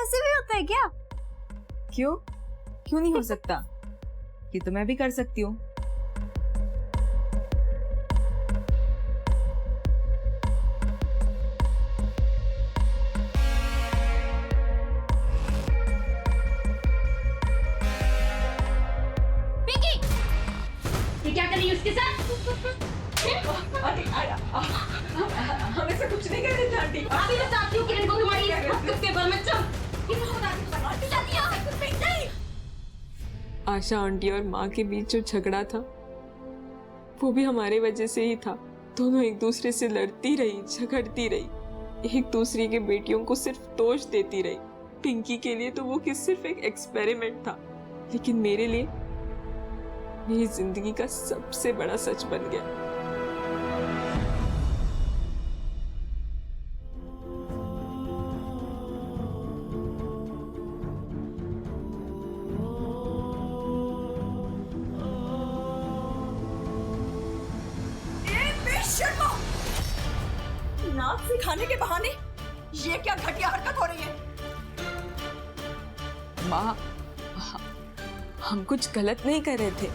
ऐसे भी होता है क्या? क्यों क्यों नहीं हो सकता? ये तो मैं भी कर सकती हूँ। ये क्या कर रही है उसके साथ? हम ऐसा कुछ नहीं कर रहे थे आंटी। अभी बताती हूँ किरण को तुम्हारी कुत्ते पर मत चल। आशा आंटी और माँ के बीच जो झगड़ा था वो भी हमारे वजह से ही था। दोनों एक दूसरे से लड़ती रही, झगड़ती रही, एक दूसरे के बेटियों को सिर्फ दोष देती रही। पिंकी के लिए तो वो सिर्फ एक एक्सपेरिमेंट था, लेकिन मेरे लिए मेरी जिंदगी का सबसे बड़ा सच बन गया। नाच सिखाने के बहाने ये क्या घटिया हरकत हो रही है? माँ, हम कुछ गलत नहीं कर रहे थे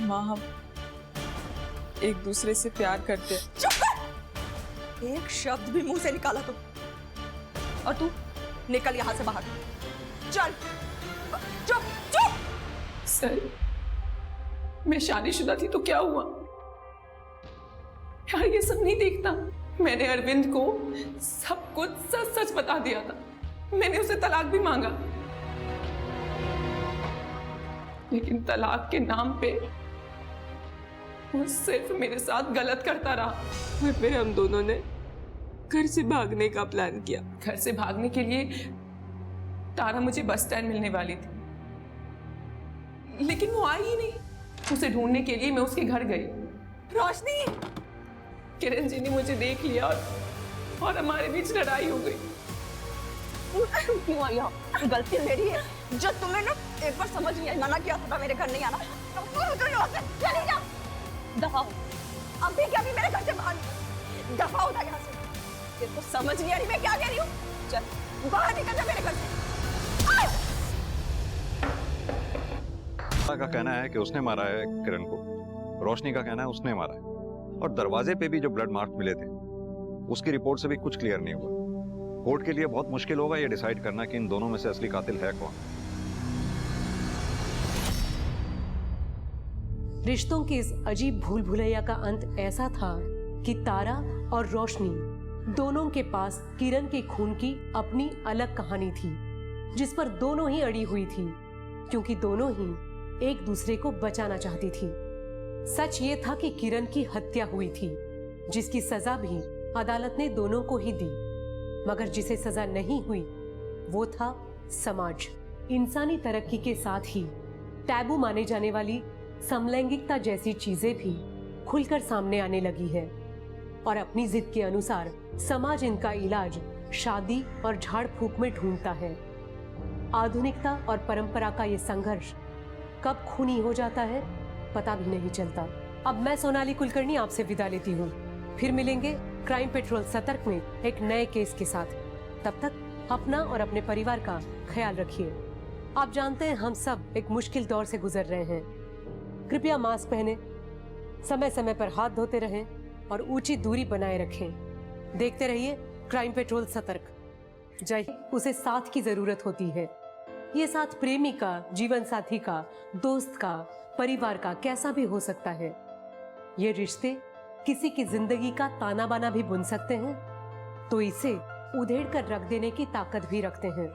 माँ, हम एक दूसरे से प्यार करते हैं। चुप कर! एक शब्द भी मुंह से निकाला तो, और तू निकल यहां से बाहर। चल, चुप चुप। सर, मैं शादीशुदा थी तो क्या हुआ? यार ये सब नहीं देखता। मैंने अरविंद को सब कुछ सच सच बता दिया था। मैंने उसे तलाक भी मांगा, लेकिन तलाक के नाम पे वो सिर्फ मेरे साथ गलत करता रहा। और फिर हम दोनों ने घर से भागने का प्लान किया। घर से भागने के लिए तारा मुझे बस स्टैंड मिलने वाली थी, लेकिन वो आई ही नहीं। उसे ढूंढने के लिए मैं उसके घर गई। रोशनी! किरण जी ने मुझे देख लिया और हमारे बीच लड़ाई हो गई। क्यों आई यहाँ? गलती मेरी है। जो तुम्हें ना एक बार समझ नहीं आई, मना किया था मेरे घर नहीं आना। चली जा, दफा हो। अभी क्या भी मेरे घर से बाहर निकल। दफा हो यहाँ से। तेरे को समझ नहीं आ रही मैं क्या कह रही हूँ? चल बाहर निकल जा मेरे घर से। का कहना है कि उसने मारा है किरण को, रोशनी का कहना है उसने मारा है, और दरवाजे पे भी जो ब्लड मार्क मिले थे उसकी रिपोर्ट से भी कुछ क्लियर नहीं हुआ। कोर्ट के लिए बहुत मुश्किल होगा ये डिसाइड करना कि इन दोनों में से असली कातिल है कौन। रिश्तों की इस अजीब भूल भुलैया का अंत ऐसा था कि तारा और रोशनी दोनों के पास किरण के खून की अपनी अलग कहानी थी, जिस पर दोनों ही अड़ी हुई थी, क्योंकि दोनों ही एक दूसरे को बचाना चाहती थी। सच ये था कि किरण की हत्या हुई थी, जिसकी सजा भी अदालत ने दोनों को ही दी, मगर जिसे सजा नहीं हुई वो था समाज। इंसानी तरक्की के साथ ही टैबू माने जाने वाली समलैंगिकता जैसी चीजें भी खुलकर सामने आने लगी है, और अपनी जिद के अनुसार समाज इनका इलाज शादी और झाड़ फूक में ढूंढता है। आधुनिकता और परंपरा का ये संघर्ष कब खूनी हो जाता है पता भी नहीं चलता। अब मैं सोनाली कुलकर्णी आपसे विदा लेती हूँ। फिर मिलेंगे क्राइम पेट्रोल सतर्क में एक नए केस के साथ। तब तक अपना और अपने परिवार का ख्याल रखिए। आप जानते हैं हम सब एक मुश्किल दौर से गुजर रहे हैं। कृपया मास्क पहने, समय समय पर हाथ धोते रहें और ऊंची दूरी बनाए रखें। देखते रहिए क्राइम पेट्रोल सतर्क। जय हिंद। उसे साथ की जरूरत होती है। ये साथ प्रेमी का, जीवन साथी का, दोस्त का, परिवार का कैसा भी हो सकता है। ये रिश्ते किसी की जिंदगी का ताना बाना भी बुन सकते हैं, तो इसे उधेड़ कर रख देने की ताकत भी रखते हैं।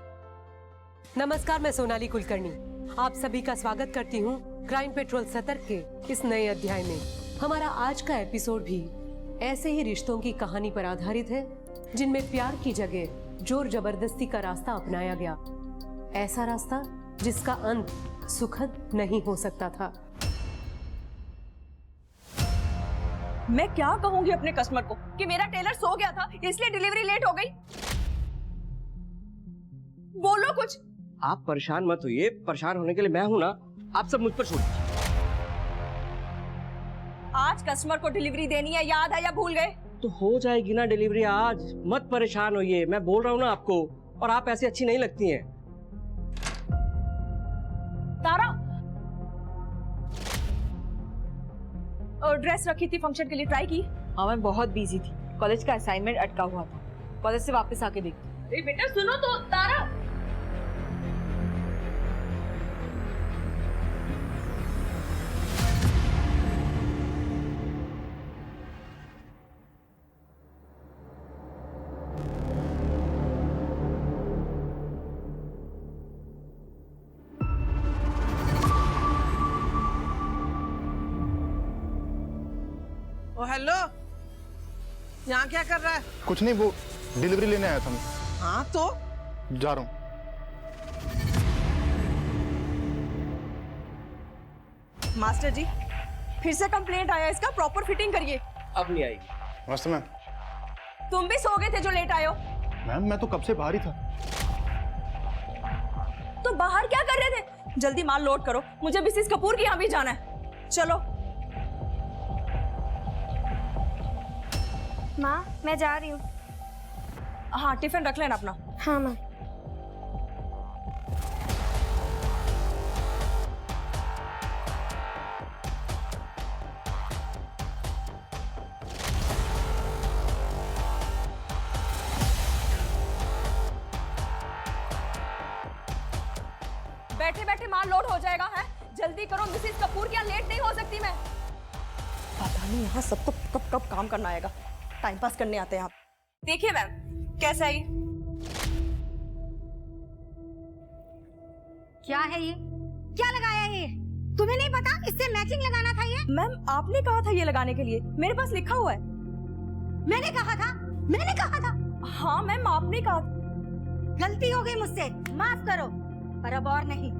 नमस्कार, मैं सोनाली कुलकर्णी आप सभी का स्वागत करती हूँ क्राइम पेट्रोल सतर्क के इस नए अध्याय में। हमारा आज का एपिसोड भी ऐसे ही रिश्तों की कहानी पर आधारित है, जिनमें प्यार की जगह जोर जबरदस्ती का रास्ता अपनाया गया। ऐसा रास्ता जिसका अंत सुखद नहीं हो सकता था। मैं क्या कहूंगी अपने कस्टमर को कि मेरा टेलर सो गया था इसलिए डिलीवरी लेट हो गई? बोलो कुछ। आप परेशान मत होइए, परेशान होने के लिए मैं हूं ना। आप सब मुझ पर छोड़ दीजिए। आज कस्टमर को डिलीवरी देनी है, याद है या भूल गए? तो हो जाएगी ना डिलीवरी आज, मत परेशान होइए। मैं बोल रहा हूँ ना आपको। और आप ऐसी अच्छी नहीं लगती हैं। तारा, ड्रेस रखी थी फंक्शन के लिए, ट्राई की? हाँ मैं बहुत बिजी थी, कॉलेज का असाइनमेंट अटका हुआ था, कॉलेज से वापस आके देखती। अरे बेटा सुनो तो, तारा। ओ हेलो, यहाँ क्या कर रहा है? कुछ नहीं, वो डिलीवरी लेने आया था मैं। हाँ तो जा रहा हूँ। मास्टर जी, फिर से कंप्लेंट आया इसका, प्रॉपर फिटिंग करिए। अब नहीं आएगी। नमस्ते मैम। तुम भी सो गए थे जो लेट आए हो? मैम मैं तो कब से बाहर ही था। तो बाहर क्या कर रहे थे? जल्दी माल लोड करो, मुझे मिसेस कपूर के यहाँ भी जाना है। चलो। माँ मैं जा रही हूँ। हाँ टिफिन रख लेना अपना। हाँ माँ। बैठे बैठे माल लोड हो जाएगा है, जल्दी करो, मिसेस कपूर के यहाँ लेट नहीं हो सकती मैं। पता नहीं यहाँ सबको कब कब काम करना आएगा, टाइम पास करने आते हैं आप। देखिए मैम, कैसा है ये? क्या है ये? क्या लगाया है ये? तुम्हें नहीं पता इससे मैचिंग लगाना था ये? मैम आपने कहा था ये लगाने के लिए, मेरे पास लिखा हुआ है। मैंने कहा था, मैंने कहा था। हाँ मैम आपने कहा। गलती हो गई मुझसे, माफ करो, पर अब और नहीं।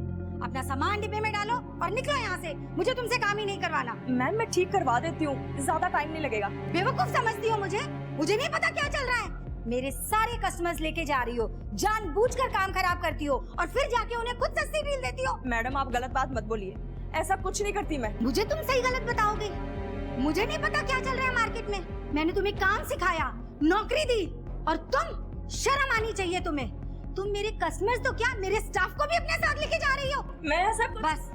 अपना सामान डिब्बे में डालो और निकलो यहाँ से, मुझे तुमसे काम ही नहीं करवाना। मैम मैं ठीक करवा देती हूँ, ज्यादा टाइम नहीं लगेगा। बेवकूफ समझती हो मुझे? मुझे नहीं पता क्या चल रहा है। मेरे सारे कस्टमर्स लेके जा रही हो, जानबूझकर काम खराब करती हो और फिर जाके उन्हें खुद सस्ती डील देती हो। मैडम आप गलत बात मत बोलिए, ऐसा कुछ नहीं करती मैं। मुझे तुम सही गलत बताओगे? मुझे नहीं पता क्या चल रहा है मार्केट में। मैंने तुम्हें काम सिखाया, नौकरी दी, और तुम, शर्म आनी चाहिए तुम्हें। तुम मेरे कस्टमर्स तो क्या, मेरे स्टाफ को भी अपने साथ लेके जा रही हो। मैं ऐसा बस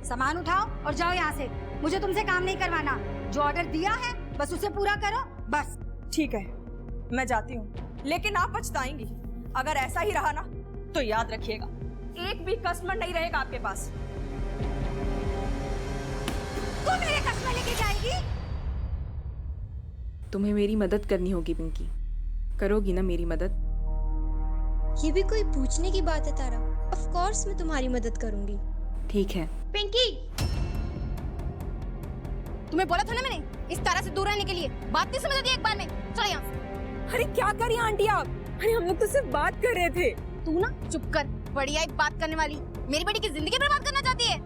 सामान उठाओ और जाओ यहाँ से, मुझे तुमसे काम नहीं करवाना। जो ऑर्डर दिया है बस उसे पूरा करो, बस। ठीक है मैं जाती हूँ, लेकिन आप पछताएंगी। अगर ऐसा ही रहा ना तो याद रखिएगा, एक भी कस्टमर नहीं रहेगा आपके पास। तू मेरे कस्टमर लेके जाएगी? तुम्हें मेरी मदद करनी होगी पिंकी, करोगी ना मेरी मदद? ये भी कोई पूछने की बात है तारा? ऑफ कोर्स मैं तुम्हारी मदद करूंगी। ठीक है। पिंकी, तुम्हें बोला था ना मैंने इस तरह से दूर रहने के लिए, बात नहीं समझ आती एक बार में। चलो यहाँ से। अरे क्या करी आंटी आप? अरे हम लोग तो सिर्फ बात कर रहे थे। तू ना चुप कर, बढ़िया एक बात करने वाली, मेरी बेटी की जिंदगी बर्बाद करना चाहती है।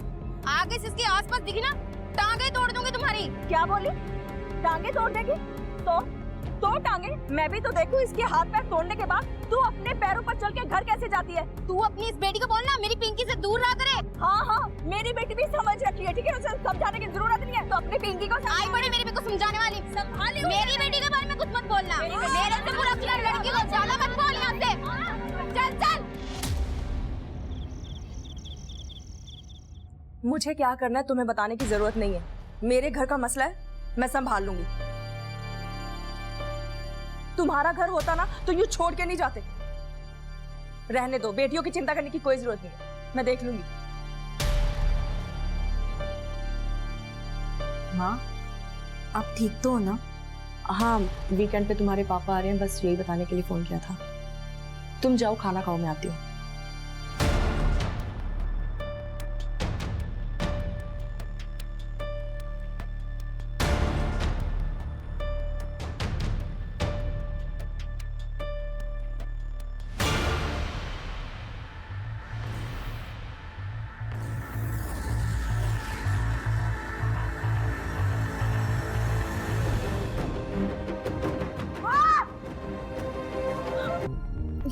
आगे से इसके आसपास दिखी ना, टांगे तोड़ दूंगी तुम्हारी। क्या बोली? टांगे तोड़ देगी? तो टांगे मैं भी तो देखूं। इसके हाथ पैर तोड़ने के बाद तू अपने पैरों पर चल के घर कैसे जाती है? तू अपनी इस बेटी को बोलना मेरी पिंकी से दूर रहा करे। हाँ मेरी बेटी भी समझ रखी है, ठीक है, उसे समझाने की जरूरत नहीं है। तो अपनी पिंकी को आई बड़ी मेरी बेटी को समझाने वाली। संभाली मेरी बेटी के बारे में कुछ मत बोलना। मेरे से बुरा किया लड़की को ज्यादा मत बोल यहाँ से। चल चल। मुझे क्या करना है तुम्हें बताने की जरूरत नहीं है। मेरे घर का मसला है, मैं संभाल लूंगी। तुम्हारा घर होता ना तो यूं छोड़ के नहीं जाते। रहने दो, बेटियों की चिंता करने की कोई जरूरत नहीं है, मैं देख लूंगी। माँ आप ठीक तो हो ना? हाँ वीकेंड पे तुम्हारे पापा आ रहे हैं, बस यही बताने के लिए फोन किया था। तुम जाओ खाना खाओ, मैं आती हूँ।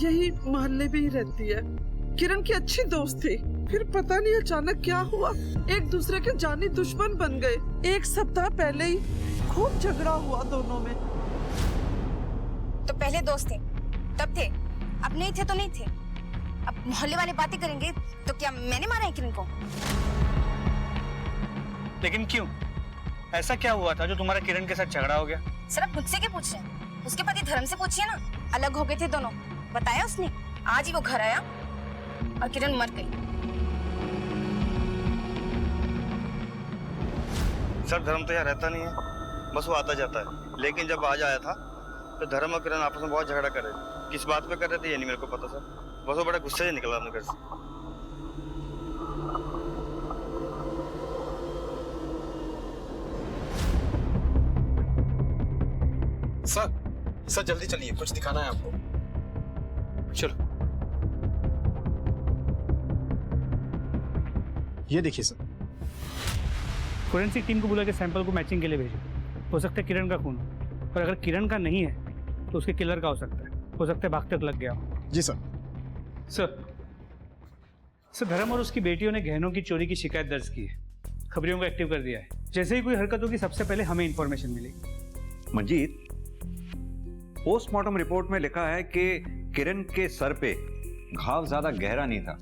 यही मोहल्ले में ही रहती है। किरण की अच्छी दोस्त थी, फिर पता नहीं अचानक क्या हुआ, एक दूसरे के जानी दुश्मन बन गए। एक सप्ताह पहले ही खूब झगड़ा हुआ दोनों में। तो पहले दोस्त थे, तब थे, अब नहीं थे तो नहीं थे, अब मोहल्ले वाले बातें करेंगे तो क्या मैंने मारा है किरण को? लेकिन क्यों? ऐसा क्या हुआ था जो तुम्हारा किरण के साथ झगड़ा हो गया? सर आप मुझसे क्या पूछ रहे हैं? उसके पति धर्म से पूछिए ना। अलग हो गए थे दोनों, बताया उसने। आज ही वो घर आया और किरण मर गई। सर धर्म तो यहाँ रहता नहीं है, बस वो आता जाता है। लेकिन जब आज आया था तो धर्म और किरण आपस में बहुत झगड़ा कर रहे थे। किस बात पे कर रहे थे ये नहीं मेरे को पता सर, बस वो बड़ा गुस्से से निकला अपने घर से। सर जल्दी चलिए, कुछ दिखाना है आपको। चलो ये देखिए सर, फोरेंसिक टीम को बुला के सैंपल को मैचिंग के लिए भेजो। हो सकता है किरण का खून हो, और अगर किरण का नहीं है तो उसके किलर का हो सकता है भागते वक्त लग गया हो। जी सर। सर धर्म और उसकी बेटियों ने गहनों की चोरी की शिकायत दर्ज की है, खबरियों को एक्टिव कर दिया है। जैसे ही कोई हरकत होगी सबसे पहले हमें इंफॉर्मेशन मिलेगी। मंजीत, पोस्टमार्टम रिपोर्ट में लिखा है कि किरण के सर पे घाव ज्यादा गहरा नहीं था,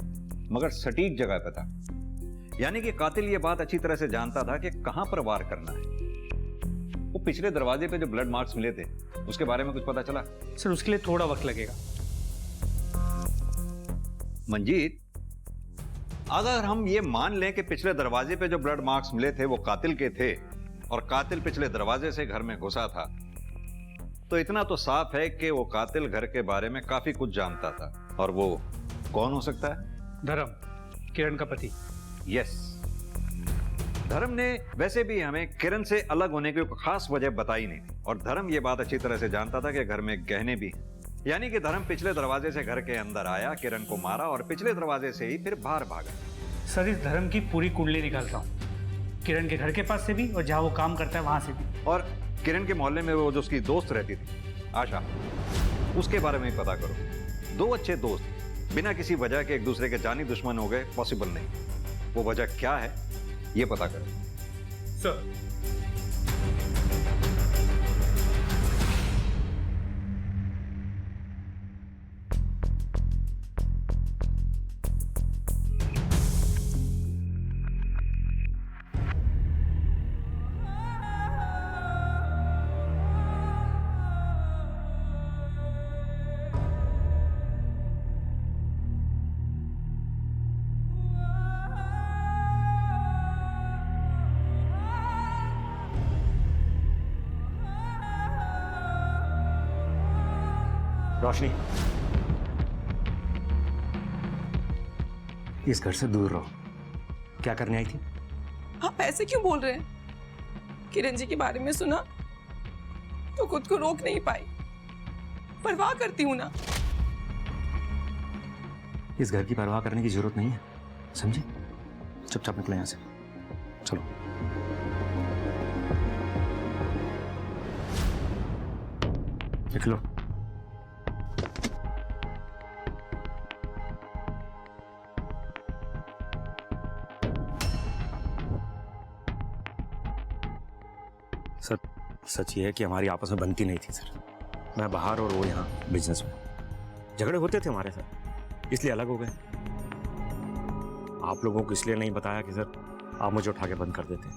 मगर सटीक जगह पे था। यानी कि कातिल ये बात अच्छी तरह से जानता था कि कहां पर वार करना है। वो पिछले दरवाजे पे जो ब्लड मार्क्स मिले थे उसके बारे में कुछ पता चला? सर उसके लिए थोड़ा वक्त लगेगा। मंजीत, अगर हम ये मान लें कि पिछले दरवाजे पे जो ब्लड मार्क्स मिले थे वो कातिल के थे और कातिल पिछले दरवाजे से घर में घुसा था, तो इतना तो साफ है कि वो कातिल घर के बारे में काफी कुछ जानता था। और वो कौन हो सकता है? धर्म, किरण का पति। यस, धर्म ने वैसे भी हमें किरण से अलग होने की कोई खास वजह बताई नहीं, और धर्म ये बात अच्छी तरह से जानता था कि घर में गहने भी हैं। यानी कि धर्म पिछले दरवाजे से घर के अंदर आया, किरण को मारा और पिछले दरवाजे से ही फिर बाहर भागा। सर इस धर्म की पूरी कुंडली निकालता हूँ, किरण के घर के पास से भी और जहाँ वो काम करता है वहां से भी। और किरण के मोहल्ले में वो जो उसकी दोस्त रहती थी आशा, उसके बारे में भी पता करो। दो अच्छे दोस्त बिना किसी वजह के एक दूसरे के जानी दुश्मन हो गए, पॉसिबल नहीं। वो वजह क्या है ये पता करो। सर रोशनी, इस घर से दूर रहो। क्या करने आई थी? आप ऐसे क्यों बोल रहे हैं? किरण जी के बारे में सुना तो खुद को रोक नहीं पाई। परवाह करती हूँ ना। इस घर की परवाह करने की जरूरत नहीं है, समझे? चुपचाप निकले यहाँ से। चलो। निकलो। सर सच ये है कि हमारी आपस में बनती नहीं थी सर। मैं बाहर और वो यहाँ बिजनेस में। झगड़े होते थे हमारे सर, इसलिए अलग हो गए। आप लोगों को इसलिए नहीं बताया कि सर आप मुझे उठा के बंद कर देते।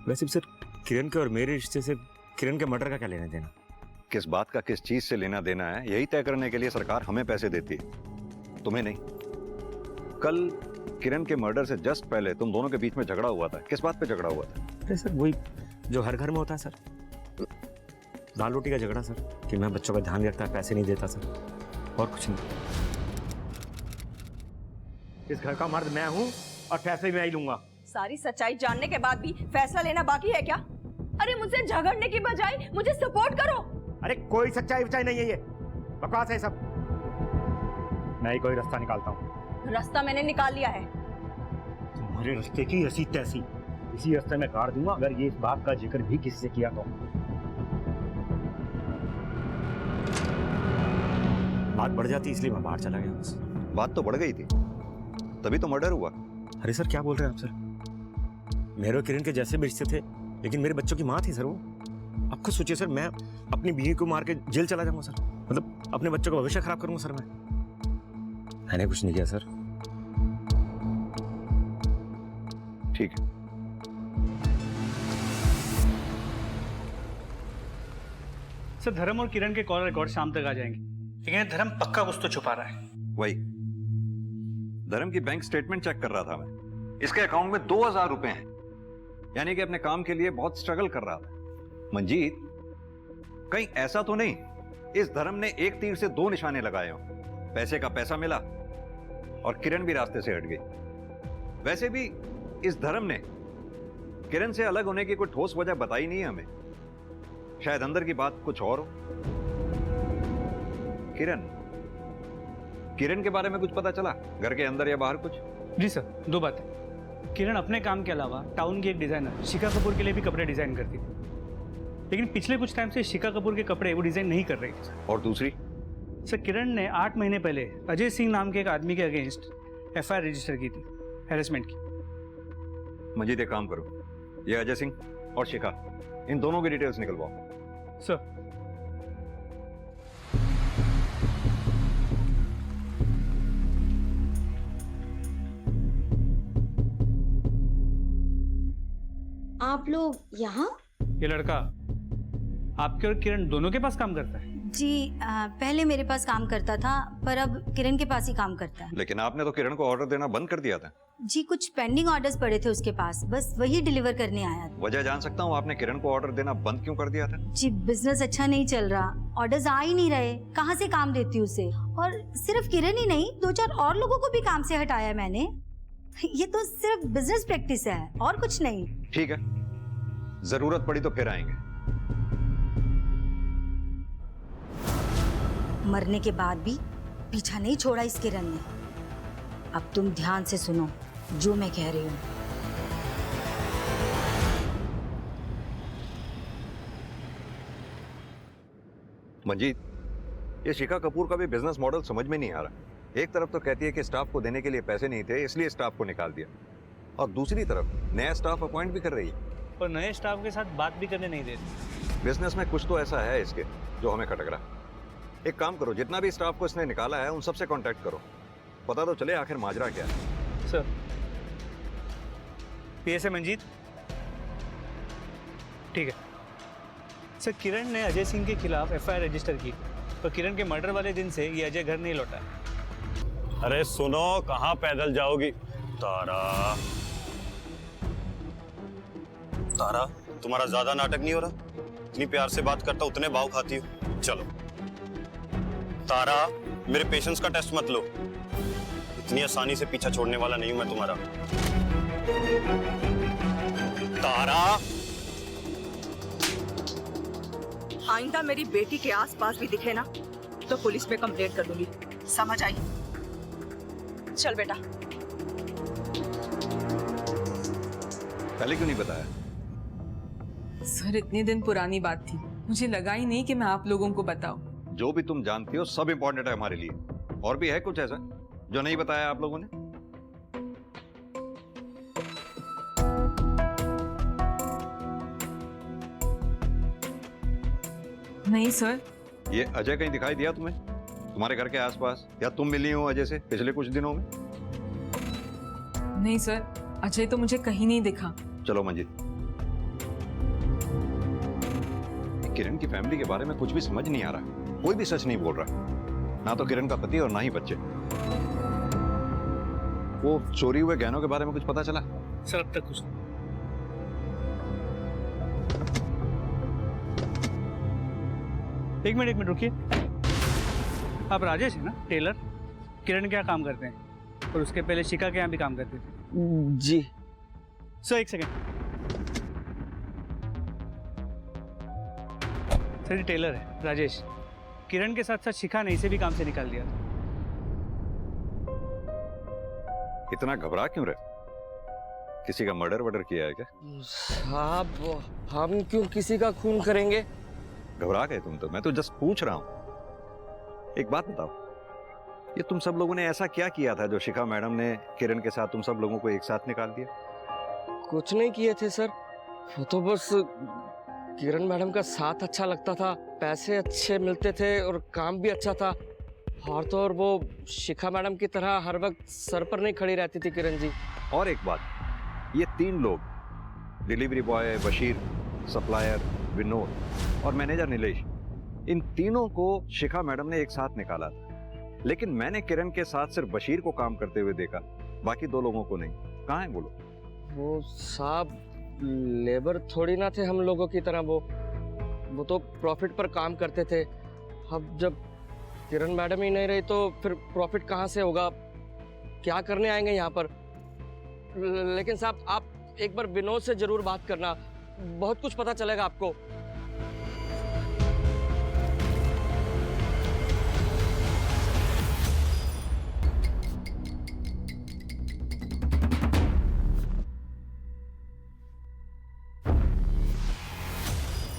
वैसे भी सर किरण के और मेरे रिश्ते से किरण के मर्डर का क्या लेना देना? किस बात का किस चीज से लेना देना है यही तय करने के लिए सरकार हमें पैसे देती है, तुम्हें नहीं। कल किरण के मर्डर से जस्ट पहले तुम दोनों के बीच में झगड़ा हुआ था। किस बात पे झगड़ा हुआ था? अरे सर वही जो हर घर में होता है सर, दाल रोटी का झगड़ा सर, कि मैं बच्चों का ध्यान रखता है, पैसे नहीं देता सर, और कुछ नहीं। इस घर का मर्द मैं हूँ और पैसे मैं ही लूंगा। सारी सच्चाई जानने के बाद भी फैसला लेना बाकी है क्या? अरे मुझसे झगड़ने की बजाय मुझे सपोर्ट करो। अरे कोई सच्चाई वच्चाई नहीं है, ये बकवास है सब। मैं ही कोई रास्ता निकालता हूँ। रास्ता मैंने निकाल लिया है। तुम्हारे रास्ते की ऐसी तैसी इसी रास्ते में काट दूंगा अगर ये इस बात का जिक्र भी किसी से किया तो। बात बढ़ जाती इसलिए मैं बाहर चला गया बस। बात तो बढ़ गई थी, तभी तो मर्डर हुआ। अरे सर क्या बोल रहे हैं आप सर? मेरे और किरण के जैसे भी रिश्ते थे, लेकिन मेरे बच्चों की माँ थी सर वो। आप खुद सोचिए सर, मैं अपनी बीवी को मार के जेल चला जाऊंगा सर। मतलब अपने बच्चों का भविष्य खराब करूंगा सर मैं? मैंने कुछ नहीं किया सर। ठीक है, सर धर्म और किरण के कॉल रिकॉर्ड शाम तक आ जाएंगे, लेकिन ये धर्म पक्का कुछ तो छुपा रहा है। वही धर्म की बैंक स्टेटमेंट चेक कर रहा था मैं। इसके अकाउंट में 2000 रुपए हैं, यानी कि अपने काम के लिए बहुत स्ट्रगल कर रहा था। मंजीत, कहीं ऐसा तो नहीं इस धर्म ने एक तीर से 2 निशाने लगाए हों? पैसे का पैसा मिला और किरण भी रास्ते से हट गई। वैसे भी इस धर्म ने किरण से अलग होने की कोई ठोस वजह बताई नहीं है हमें। शायद अंदर की बात कुछ और हो। किरण के बारे में कुछ पता चला, घर के अंदर या बाहर कुछ? जी सर, 2 बातें। किरण अपने काम के अलावा टाउन की एक डिजाइनर शिखा कपूर के लिए भी कपड़े डिजाइन करती थी, लेकिन पिछले कुछ टाइम से शिखा कपूर के कपड़े वो डिजाइन नहीं कर रही थी। और दूसरी? सर किरण ने 8 महीने पहले अजय सिंह नाम के एक आदमी के अगेंस्ट FIR रजिस्टर की थी, हैरेसमेंट की। मंजीत, एक काम करो, ये अजय सिंह और शिखा, इन दोनों की डिटेल्स निकलवाओ। सर आप लोग यहाँ? ये लड़का आपके और किरण दोनों के पास काम करता है? जी पहले मेरे पास काम करता था, पर अब किरण के पास ही काम करता है। लेकिन आपने तो किरण को ऑर्डर देना बंद कर दिया था। जी कुछ पेंडिंग ऑर्डर्स पड़े थे उसके पास, बस वही डिलीवर करने आया था। वजह जान सकता हूँ आपने किरण को ऑर्डर देना बंद क्यों कर दिया था? जी बिजनेस अच्छा नहीं चल रहा, ऑर्डर्स आ ही नहीं रहे, कहाँ से काम देती उसे। और सिर्फ किरण ही नहीं, 2-4 और लोगों को भी काम से हटाया मैंने। ये तो सिर्फ बिजनेस प्रैक्टिस है और कुछ नहीं। ठीक है, जरूरत पड़ी तो फिर आएंगे। मरने के बाद भी पीछा नहीं छोड़ा इस किरण ने। अब तुम ध्यान से सुनो जो मैं कह रही हूँ। मंजीत, ये शिखा कपूर का भी बिजनेस मॉडल समझ में नहीं आ रहा। एक तरफ तो कहती है कि स्टाफ को देने के लिए पैसे नहीं थे, इसलिए स्टाफ को निकाल दिया, और दूसरी तरफ नया स्टाफ अपॉइंट भी कर रही है और नए स्टाफ के साथ बात भी करने नहीं देती। बिजनेस में कुछ तो ऐसा है इसके जो हमें खटक रहा। एक काम करो, जितना भी स्टाफ को इसने निकाला है उन सबसे कांटेक्ट करो, पता तो चले आखिर माजरा क्या है। Sir PSA Manjeet. ठीक है सर, किरण ने अजय सिंह के खिलाफ FIR रजिस्टर की, तो किरण के मर्डर वाले दिन से ये अजय घर नहीं लौटा। अरे सुनो, कहाँ पैदल जाओगी? तारा, तारा, तुम्हारा ज्यादा नाटक नहीं हो रहा? इतनी प्यार से बात करता, उतने भाव खाती हो। चलो तारा, मेरे पेशेंस का टेस्ट मत लो, इतनी आसानी से पीछा छोड़ने वाला नहीं हूं मैं तुम्हारा। तारा, आइंदा मेरी बेटी के आसपास भी दिखे ना तो पुलिस में कंप्लेंट कर दूंगी, समझ आई? चल बेटा। पहले क्यों नहीं बताया? सर इतने दिन पुरानी बात थी, मुझे लगा ही नहीं कि मैं आप लोगों को बताऊं। जो भी तुम जानती हो सब इंपॉर्टेंट है हमारे लिए। और भी है कुछ ऐसा जो नहीं बताया आप लोगों ने? नहीं सर। ये अजय कहीं दिखाई दिया तुम्हें, तुम्हारे घर के आसपास, या तुम मिली हो अजय से पिछले कुछ दिनों में? नहीं सर, अजय तो मुझे कहीं नहीं दिखा। चलो मंजीत, किरण की फैमिली के बारे में कुछ भी समझ नहीं आ रहा, कोई भी सच नहीं बोल रहा, ना तो किरण का पति और ना ही बच्चे। वो चोरी हुए गहनों के बारे में कुछ पता चला? सर अब तक कुछ। एक मिनट रुकिए। आप राजेश है ना, टेलर? किरण क्या काम करते हैं, और उसके पहले शिखा के यहाँ भी काम करते थे? जी सर एक सेकेंड। सर ये टेलर है राजेश, किरण के साथ साथ शिखा ने इसे भी काम से निकाल दिया। इतना घबरा क्यों रहे? किसी का मर्डर किया है क्या? साहब, हम क्यों किसी का खून करेंगे? घबरा गए तुम तो, मैं तो जस्ट पूछ रहा हूं। एक बात बताओ, ये तुम सब लोगों ने ऐसा क्या किया था जो शिखा मैडम ने किरण के साथ तुम सब लोगों को एक साथ निकाल दिया? कुछ नहीं किए थे सर, वो तो बस किरण मैडम का साथ अच्छा लगता था, पैसे अच्छे मिलते थे और काम भी अच्छा था। और तो और वो शिखा मैडम की तरह हर वक्त सर पर नहीं खड़ी रहती थी किरण जी। और एक बात, ये 3 लोग, delivery boy Bashir, supplier Vinod और मैनेजर नीलेश, इन तीनों को शिखा मैडम ने एक साथ निकाला था। लेकिन मैंने किरण के साथ सिर्फ बशीर को काम करते हुए देखा, बाकी 2 लोगों को नहीं। कहाँ है बोलो? वो साहब लेबर थोड़ी ना थे हम लोगों की तरह। वो तो प्रॉफिट पर काम करते थे। अब जब किरण मैडम ही नहीं रही तो फिर प्रॉफिट कहाँ से होगा? क्या करने आएंगे यहाँ पर? लेकिन साहब आप एक बार विनोद से जरूर बात करना, बहुत कुछ पता चलेगा आपको।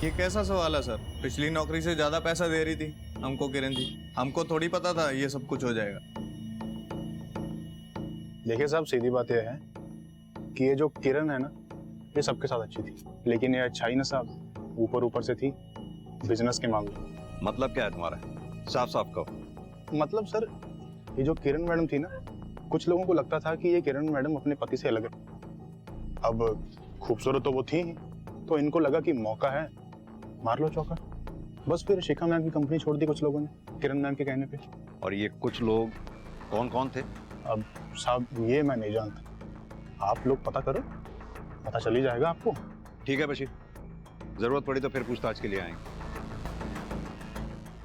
ये कैसा सवाल है सर? पिछली नौकरी से ज्यादा पैसा दे रही थी हमको किरण जी। हमको थोड़ी पता था ये सब कुछ हो जाएगा। देखिए साहब, सीधी बात यह है कि ये जो किरण है ना, ये सबके साथ अच्छी थी, लेकिन ये अच्छाई ना साहब ऊपर ऊपर से थी बिजनेस के मामले। मतलब क्या है तुम्हारा? साफ साफ कहो। मतलब सर, ये जो किरण मैडम थी ना, कुछ लोगों को लगता था कि ये किरण मैडम अपने पति से अलग है। अब खूबसूरत तो वो थी ही, तो इनको लगा कि मौका है, मार लो चौका। बस फिर शिखा मैम की कंपनी छोड़ दी कुछ लोगों ने किरण मैम के कहने पे। और ये कुछ लोग कौन कौन थे? अब साहब ये मैं नहीं जानता, आप लोग पता करो, पता चल ही जाएगा आपको। ठीक है बशीर, जरूरत पड़ी तो फिर पूछताछ के लिए आएंगे।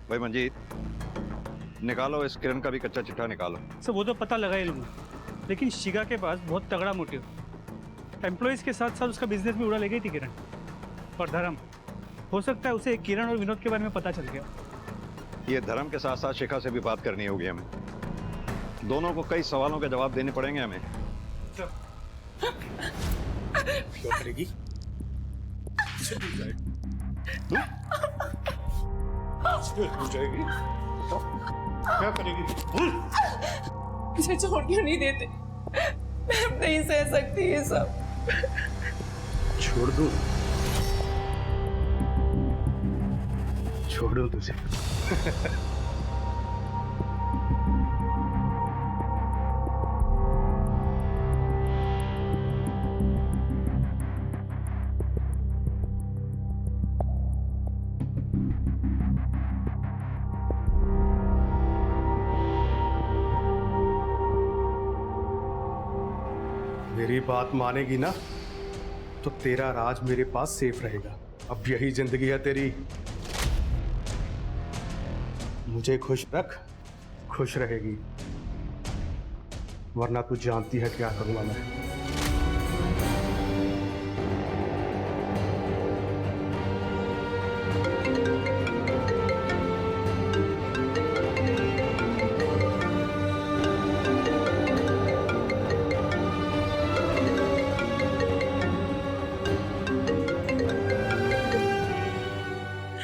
भाई मंजीत, निकालो इस किरण का भी कच्चा चिट्ठा निकालो। सर वो तो पता लगा ही लूँगा, लेकिन शिखा के पास बहुत तगड़ा मोटिव, एम्प्लॉयज़ के साथ साथ उसका बिजनेस भी उड़ा ले गई थी किरण। और धर्म, हो सकता है उसे किरण और विनोद के बारे में पता चल गया। ये धर्म के साथ साथ शिखा से भी बात करनी होगी हमें। दोनों को कई सवालों के जवाब देने पड़ेंगे हमें। क्या करेगी? क्या करेगी? मुझे छोड़ क्यों नहीं देते? मैं अब नहीं सह सकती ये सब। छोड़ दूं? छोड़ दूं तुझे? मेरी बात मानेगी ना तो तेरा राज मेरे पास सेफ रहेगा। अब यही जिंदगी है तेरी। मुझे खुश रख, खुश रहेगी, वरना तू जानती है क्या करूंगा मैं।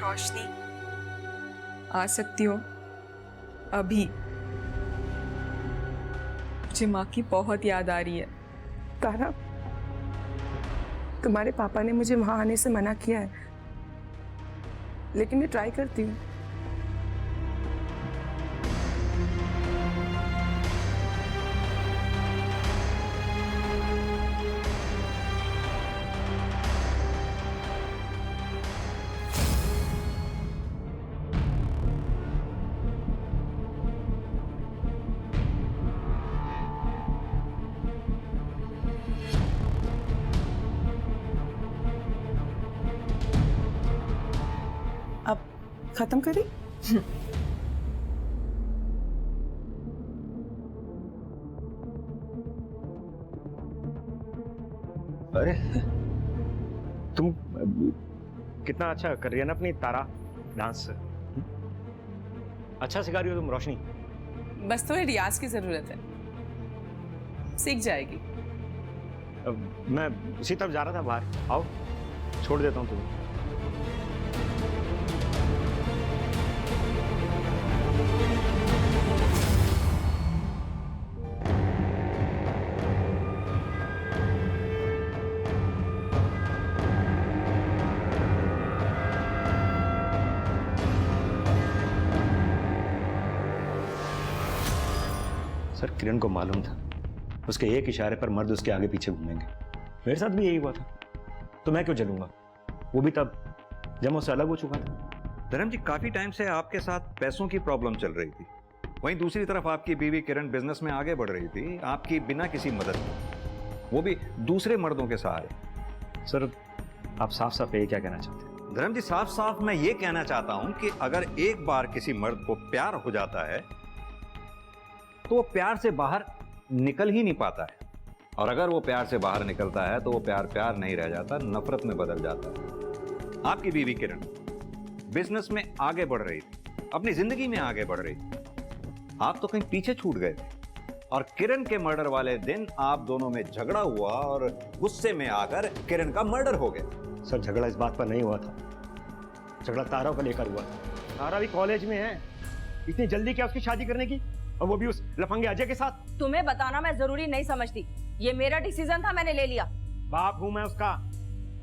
रोशनी, आ सकती हो अभी? मुझे माँ की बहुत याद आ रही है। तारा, तुम्हारे पापा ने मुझे वहां आने से मना किया है, लेकिन मैं ट्राई करती हूँ। अब खत्म करें? अरे तुम कितना अच्छा कर रही है ना अपनी तारा डांस। अच्छा सिखा रही हो तुम रोशनी। बस थोड़े रियाज की जरूरत है, सीख जाएगी। मैं इसी तरफ जा रहा था बाहर, आओ छोड़ देता हूँ तुम्हें। सर किरण को मालूम था उसके एक इशारे पर मर्द उसके आगे पीछे घूमेंगे। मेरे साथ भी यही हुआ था, तो मैं क्यों चलूंगा? वो भी तब जब मैं उससे अलग हो चुका था। धर्म जी, काफी टाइम से आपके साथ पैसों की प्रॉब्लम चल रही थी, वहीं दूसरी तरफ आपकी बीवी किरण बिजनेस में आगे बढ़ रही थी, आपकी बिना किसी मदद के, वो भी दूसरे मर्दों के सहारे। सर आप साफ साफ ये क्या कहना चाहते हैं? धर्म जी, साफ साफ मैं ये कहना चाहता हूं कि अगर एक बार किसी मर्द को प्यार हो जाता है तो वो प्यार से बाहर निकल ही नहीं पाता है, और अगर वो प्यार से बाहर निकलता है तो वो प्यार प्यार नहीं रह जाता, नफरत में बदल जाता है। आपकी बीवी किरण बिजनेस में आगे बढ़ रही थी, अपनी जिंदगी में आगे बढ़ रही थी, आप तो कहीं पीछे छूट गए थे, और किरण के मर्डर वाले दिन आप दोनों में झगड़ा हुआ और गुस्से में आकर किरण का मर्डर हो गया। सर झगड़ा इस बात पर नहीं हुआ था, झगड़ा तारा को लेकर हुआ था। तारा भी कॉलेज में है, इतनी जल्दी क्या उसकी शादी करने की, और वो भी उस लफंगे अजय के साथ? तुम्हें बताना मैं जरूरी नहीं समझती, ये मेरा डिसीजन था, मैंने ले लिया। बाप हूं मैं उसका,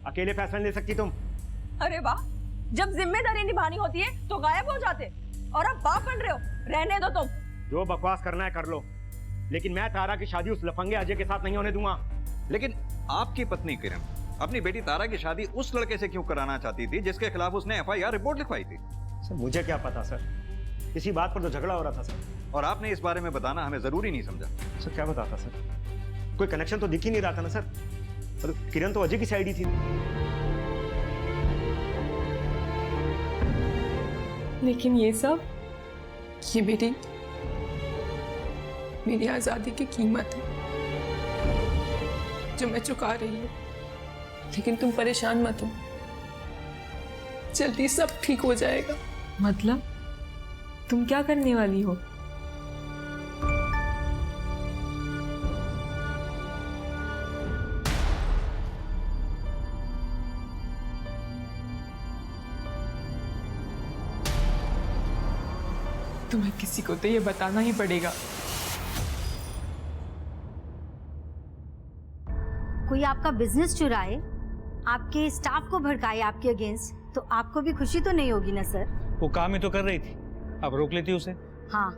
अकेले फैसला ले सकती तुम? अरे वाह, जब जिम्मेदारी निभानी होती है तो गायब हो जाते, और अब बाप बन रहे हो। रहने दो तुम, जो बकवास करना है कर लो, लेकिन मैं तारा की शादी उस लफंगे अजय के साथ नहीं होने दूंगा। लेकिन आपकी पत्नी किरण अपनी बेटी तारा की शादी उस लड़के से क्यों कराना चाहती थी जिसके खिलाफ उसने FIR रिपोर्ट लिखवाई थी? सर मुझे क्या पता सर, इसी बात पर तो झगड़ा हो रहा था सर। और आपने इस बारे में बताना हमें जरूरी नहीं समझा। सर क्या बताता सर, कोई कनेक्शन तो दिख ही नहीं रहा था ना सर, और किरण तो अजय की साइड ही थी। लेकिन ये सब, ये मेरी आजादी की कीमत है जो मैं चुका रही हूँ। लेकिन तुम परेशान मत हो, जल्दी सब ठीक हो जाएगा। मतलब तुम क्या करने वाली हो? तुम्हें किसी को तो ये बताना ही पड़ेगा। कोई आपका बिजनेस चुराए, आपके स्टाफ को भड़काए आपके अगेंस्ट, तो आपको भी खुशी तो नहीं होगी ना सर? वो काम ही तो कर रही थी, अब रोक लेती उसे। हाँ,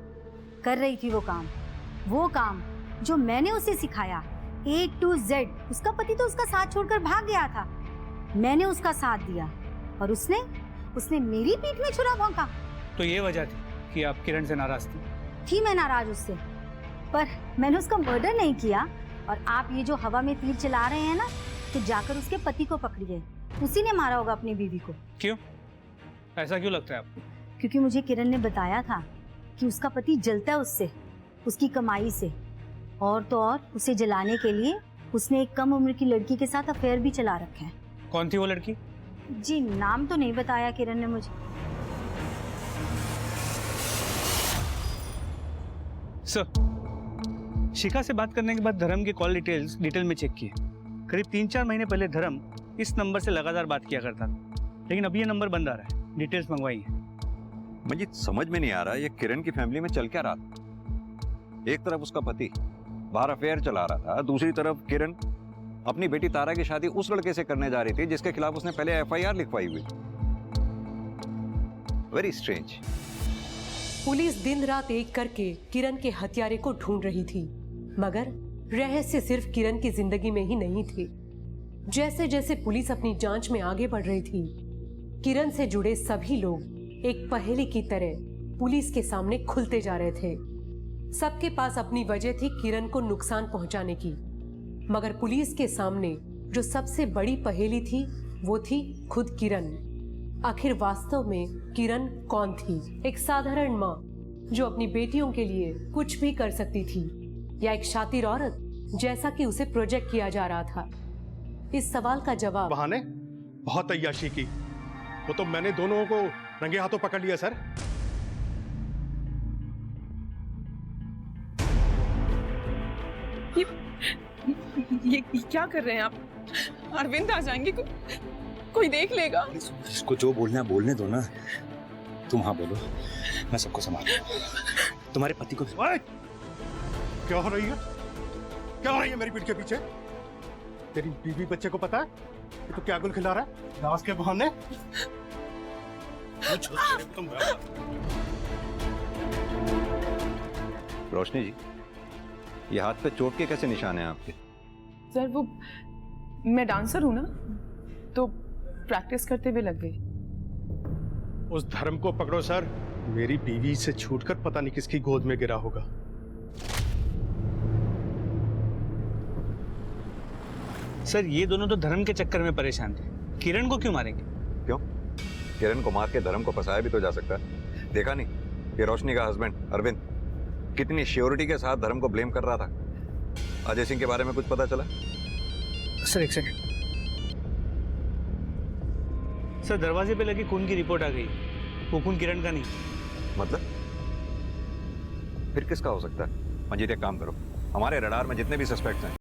कर रही थी वो काम जो मैंने उसे सिखाया A to Z। उसका पति तो उसका साथ छोड़कर भाग गया था, मैंने उसका साथ दिया, और उसने मेरी पीठ में छुरा भोंका। तो ये वजह थी कि आप किरण से नाराज थी मैं नाराज उससे, पर मैंने उसका मर्डर नहीं किया। और आप ये जो हवा में तीर चला रहे हैं ना, तो जाकर उसके पति को पकड़िए, उसी ने मारा होगा अपनी बीवी को। क्यों? ऐसा क्यों लगता है आपको? क्योंकि मुझे किरण ने बताया था कि उसका पति जलता है उससे, उसकी कमाई से, और तो और उसे जलाने के लिए उसने एक कम उम्र की लड़की के साथ अफेयर भी चला रखा है। कौन थी वो लड़की? जी नाम तो नहीं बताया किरण ने मुझे। सर, शिखा से बात करने के बाद धर्म की कॉल डिटेल में चेक किए। करीब 3-4 महीने पहले धर्म इस नंबर से लगातार बात किया करता था, लेकिन अभी ये नंबर बंद आ रहा है। डिटेल्स मंगवाई है। मुझे समझ में नहीं आ रहा ये किरण की फैमिली में चल क्या रहा था। एक तरफ उसका पति बाहर अफेयर चला रहा था, दूसरी तरफ किरण अपनी बेटी तारा की शादी उस लड़के से करने जा रही थी जिसके खिलाफ उसने पहले FIR लिखवाई हुई। Very strange. पुलिस दिन रात एक करके किरण के हत्यारे को ढूंढ रही थी, मगर रहस्य सिर्फ किरण की जिंदगी में ही नहीं थे। जैसे जैसे पुलिस अपनी जांच में आगे बढ़ रही थी, किरण से जुड़े सभी लोग एक पहेली की तरह पुलिस के सामने खुलते जा रहे थे। सबके पास अपनी वजह थी किरण को नुकसान पहुंचाने की, मगर पुलिस के सामने जो सबसे बड़ी पहेली थी वो थी खुद किरण। आखिर वास्तव में किरण कौन थी? एक साधारण माँ जो अपनी बेटियों के लिए कुछ भी कर सकती थी, या एक शातिर औरत जैसा कि उसे प्रोजेक्ट किया जा रहा था? इस सवाल का जवाब बहाने बहुत अय्याशी की, वो तो मैंने दोनों को रंगे हाथों पकड़ लिया सर। ये क्या कर रहे हैं आप? अरविंद आ जाएंगे, कोई देख लेगा। इसको जो बोलना है बोलने दो ना। तुम हाँ बोलो, मैं सबको संभाल तुम्हारे पति को। क्या हो रही है? क्या हो रही है मेरी पीठ के पीछे? तेरी बीवी बच्चे को पता है कि तो क्या गुल खिला रहा है नाज के बहाने? रोशनी जी, ये हाथ पे चोट के कैसे निशान हैं आपके? सर वो मैं डांसर हूँ ना, तो प्रैक्टिस करते हुए लग गई। उस धर्म को पकड़ो सर, मेरी बीवी से छूटकर पता नहीं किसकी गोद में गिरा होगा। सर ये दोनों तो धर्म के चक्कर में परेशान थे, किरण को क्यों मारेंगे? क्यों? किरण को मार के धर्म को फंसाया भी तो जा सकता है। देखा नहीं ये रोशनी का हस्बैंड अरविंद कितनी श्योरिटी के साथ धर्म को ब्लेम कर रहा था। अजय सिंह के बारे में कुछ पता चला? सर एक सेकंड। सर दरवाजे पे लगी खून की रिपोर्ट आ गई, वो खून किरण का नहीं। मतलब फिर किसका हो सकता है? मंजीत एक काम करो, हमारे रडार में जितने भी सस्पेक्ट्स हैं